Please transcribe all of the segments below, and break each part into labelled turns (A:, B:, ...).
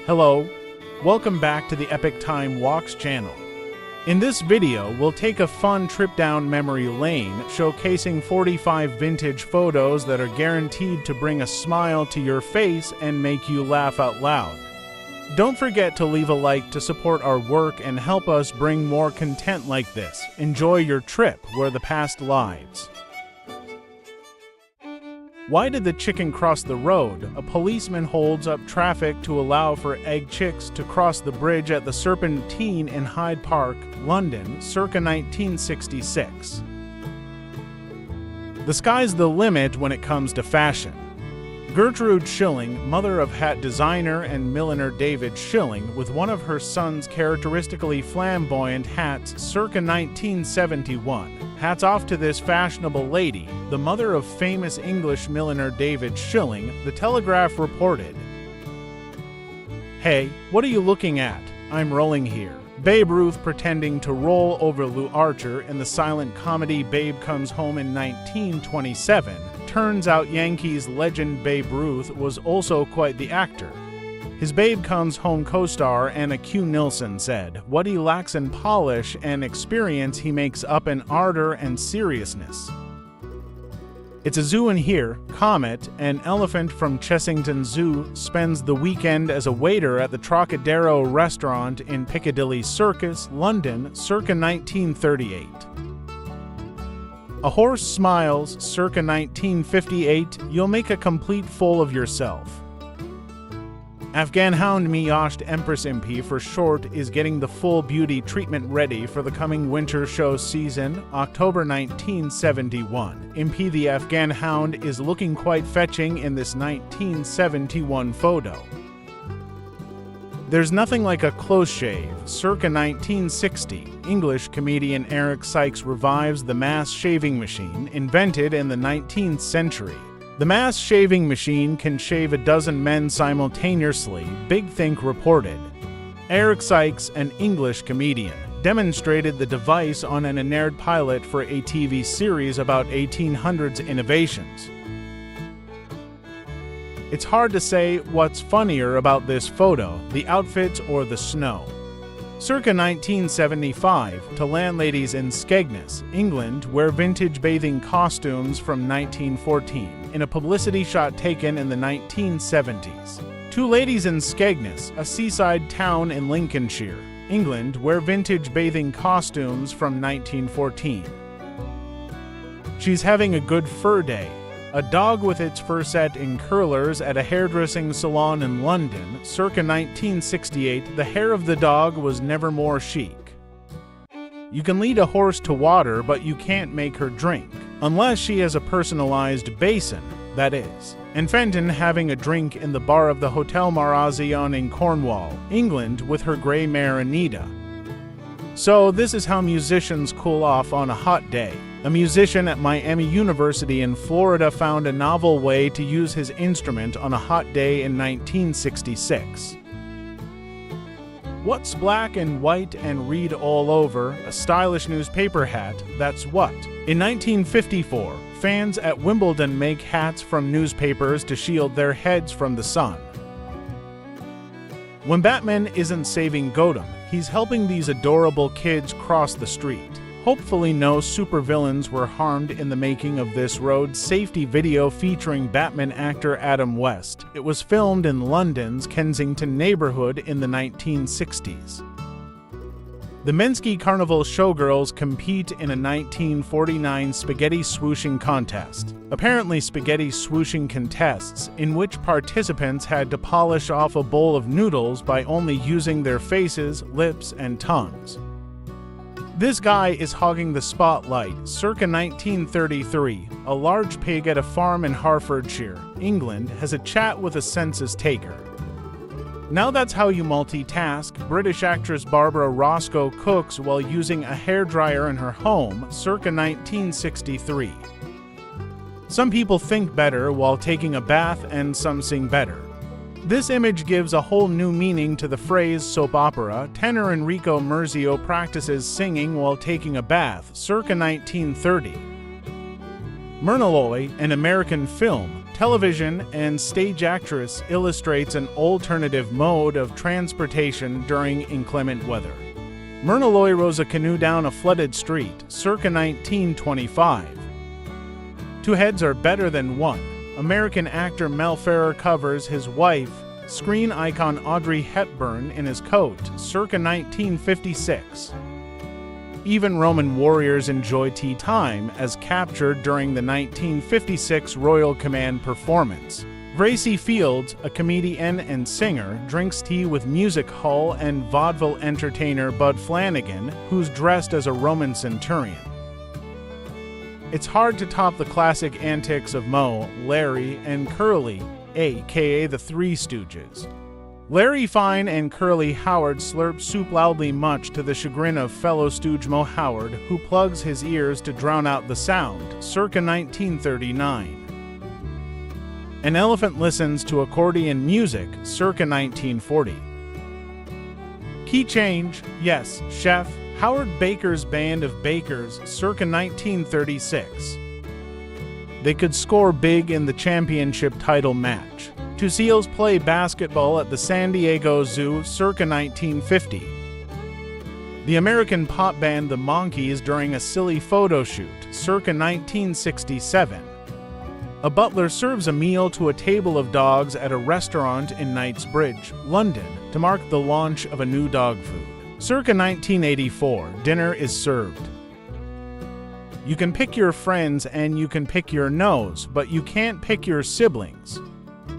A: Hello, welcome back to the Epic Time Walks channel. In this video, we'll take a fun trip down memory lane, showcasing 45 vintage photos that are guaranteed to bring a smile to your face and make you laugh out loud. Don't forget to leave a like to support our work and help us bring more content like this. Enjoy your trip where the past lives. Why did the chicken cross the road? A policeman holds up traffic to allow for egg chicks to cross the bridge at the Serpentine in Hyde Park, London, circa 1966. The sky's the limit when it comes to fashion. Gertrude Schilling, mother of hat designer and milliner David Schilling, with one of her son's characteristically flamboyant hats circa 1971. Hats off to this fashionable lady, the mother of famous English milliner David Schilling, the Telegraph reported. "Hey, what are you looking at? I'm rolling here." Babe Ruth pretending to roll over Lou Archer in the silent comedy Babe Comes Home in 1927. Turns out Yankees legend Babe Ruth was also quite the actor. His Babe Comes Home co-star Anna Q. Nilsson said, "What he lacks in polish and experience he makes up in ardor and seriousness." It's a zoo in here. Comet, an elephant from Chessington Zoo, spends the weekend as a waiter at the Trocadero restaurant in Piccadilly Circus, London, circa 1938. A horse smiles, circa 1958, you'll make a complete fool of yourself. Afghan hound Miyasht Empress MP for short is getting the full beauty treatment ready for the coming winter show season, October 1971. MP the Afghan hound is looking quite fetching in this 1971 photo. There's nothing like a close shave, circa 1960. English comedian Eric Sykes revives the mass shaving machine invented in the 19th century. The mass shaving machine can shave a dozen men simultaneously, Big Think reported. Eric Sykes, an English comedian, demonstrated the device on an unaired pilot for a TV series about 1800s innovations. It's hard to say what's funnier about this photo, the outfits or the snow. Circa 1975, to landladies in Skegness, England, wear vintage bathing costumes from 1914, in a publicity shot taken in the 1970s. Two ladies in Skegness, a seaside town in Lincolnshire, England, wear vintage bathing costumes from 1914. She's having a good fur day. A dog with its fur set in curlers at a hairdressing salon in London, circa 1968, the hair of the dog was never more chic. You can lead a horse to water, but you can't make her drink, unless she has a personalized basin, that is. And Fenton having a drink in the bar of the Hotel Marazion in Cornwall, England, with her grey mare Anita. So this is how musicians cool off on a hot day. A musician at Miami University in Florida found a novel way to use his instrument on a hot day in 1966. What's black and white and read all over? A stylish newspaper hat, that's what. In 1954, fans at Wimbledon make hats from newspapers to shield their heads from the sun. When Batman isn't saving Gotham, he's helping these adorable kids cross the street. Hopefully no supervillains were harmed in the making of this road safety video featuring Batman actor Adam West. It was filmed in London's Kensington neighborhood in the 1960s. The Menski Carnival showgirls compete in a 1949 spaghetti swooshing contest. Apparently spaghetti swooshing contests in which participants had to polish off a bowl of noodles by only using their faces, lips, and tongues. This guy is hogging the spotlight, circa 1933. A large pig at a farm in Hertfordshire, England, has a chat with a census taker. Now that's how you multitask. British actress Barbara Roscoe cooks while using a hairdryer in her home, circa 1963. Some people think better while taking a bath and some sing better. This image gives a whole new meaning to the phrase soap opera. Tenor Enrico Merzio practices singing while taking a bath, circa 1930. Myrna Loy, an American film, television, and stage actress, illustrates an alternative mode of transportation during inclement weather. Myrna Loy rows a canoe down a flooded street, circa 1925. Two heads are better than one. American actor Mel Ferrer covers his wife, screen icon Audrey Hepburn, in his coat, circa 1956. Even Roman warriors enjoy tea time, as captured during the 1956 Royal Command performance. Gracie Fields, a comedian and singer, drinks tea with music hall and vaudeville entertainer Bud Flanagan, who's dressed as a Roman centurion. It's hard to top the classic antics of Moe, Larry, and Curly, aka the Three Stooges. Larry Fine and Curly Howard slurp soup loudly, much to the chagrin of fellow stooge Moe Howard, who plugs his ears to drown out the sound, circa 1939. An elephant listens to accordion music, circa 1940. Key change, yes, chef, Howard Baker's Band of Bakers, circa 1936. They could score big in the championship title match. Two seals play basketball at the San Diego Zoo, circa 1950. The American pop band The Monkees during a silly photo shoot, circa 1967. A butler serves a meal to a table of dogs at a restaurant in Knightsbridge, London, to mark the launch of a new dog food. Circa 1984, dinner is served. You can pick your friends and you can pick your nose, but you can't pick your siblings.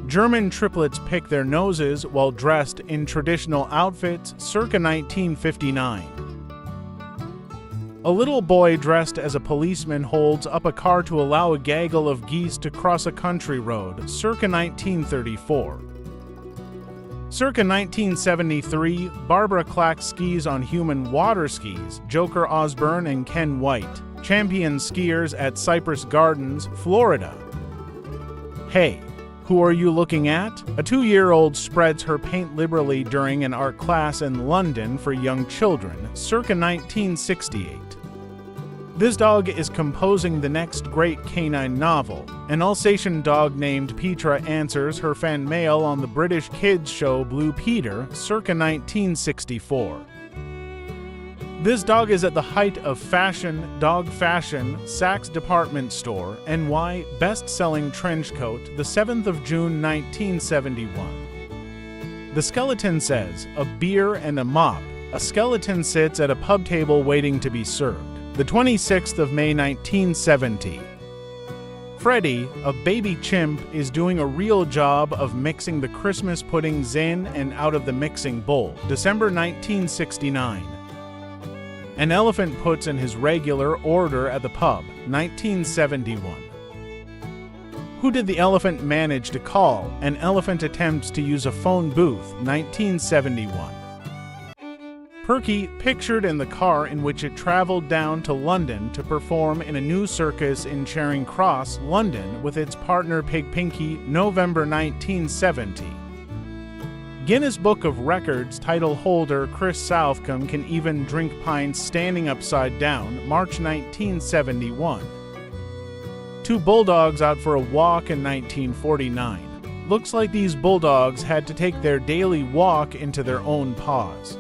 A: German triplets pick their noses while dressed in traditional outfits, circa 1959. A little boy dressed as a policeman holds up a car to allow a gaggle of geese to cross a country road, circa 1934. Circa 1973, Barbara Clack skis on human water skis, Joker Osborne and Ken White, champion skiers at Cypress Gardens, Florida. Hey, who are you looking at? A 2-year-old spreads her paint liberally during an art class in London for young children, circa 1968. This dog is composing the next great canine novel. An Alsatian dog named Petra answers her fan mail on the British kids show Blue Peter, circa 1964. This dog is at the height of fashion, dog fashion, Saks department store, NY, best-selling trench coat, the 7th of June 1971. The skeleton says, a beer and a mop. A skeleton sits at a pub table waiting to be served. The 26th of May 1970. Freddie, a baby chimp, is doing a real job of mixing the Christmas puddings in and out of the mixing bowl. December 1969. An elephant puts in his regular order at the pub, 1971. Who did the elephant manage to call? An elephant attempts to use a phone booth, 1971. Perky, pictured in the car in which it traveled down to London to perform in a new circus in Charing Cross, London, with its partner Pig Pinky, November 1970. Guinness Book of Records title holder Chris Southcombe can even drink pints standing upside down, March 1971. Two bulldogs out for a walk in 1949. Looks like these bulldogs had to take their daily walk into their own paws.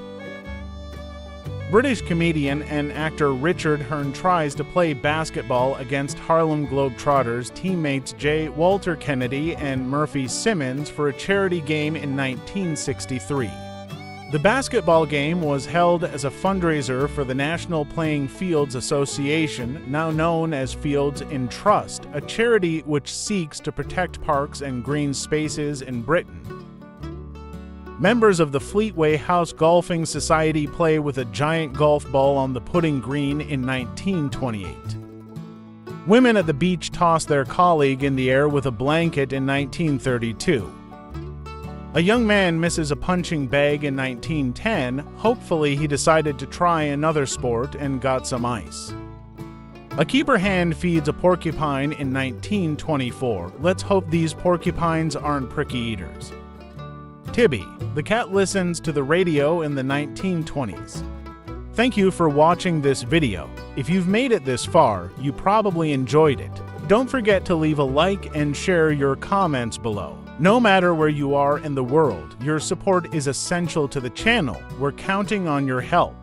A: British comedian and actor Richard Hearn tries to play basketball against Harlem Globetrotters teammates J. Walter Kennedy and Murphy Simmons for a charity game in 1963. The basketball game was held as a fundraiser for the National Playing Fields Association, now known as Fields in Trust, a charity which seeks to protect parks and green spaces in Britain. Members of the Fleetway House Golfing Society play with a giant golf ball on the putting green in 1928. Women at the beach toss their colleague in the air with a blanket in 1932. A young man misses a punching bag in 1910. Hopefully he decided to try another sport and got some ice. A keeper hen feeds a porcupine in 1924. Let's hope these porcupines aren't pricky eaters. Tibby, the cat listens to the radio in the 1920s. Thank you for watching this video. If you've made it this far, you probably enjoyed it. Don't forget to leave a like and share your comments below. No matter where you are in the world, your support is essential to the channel. We're counting on your help.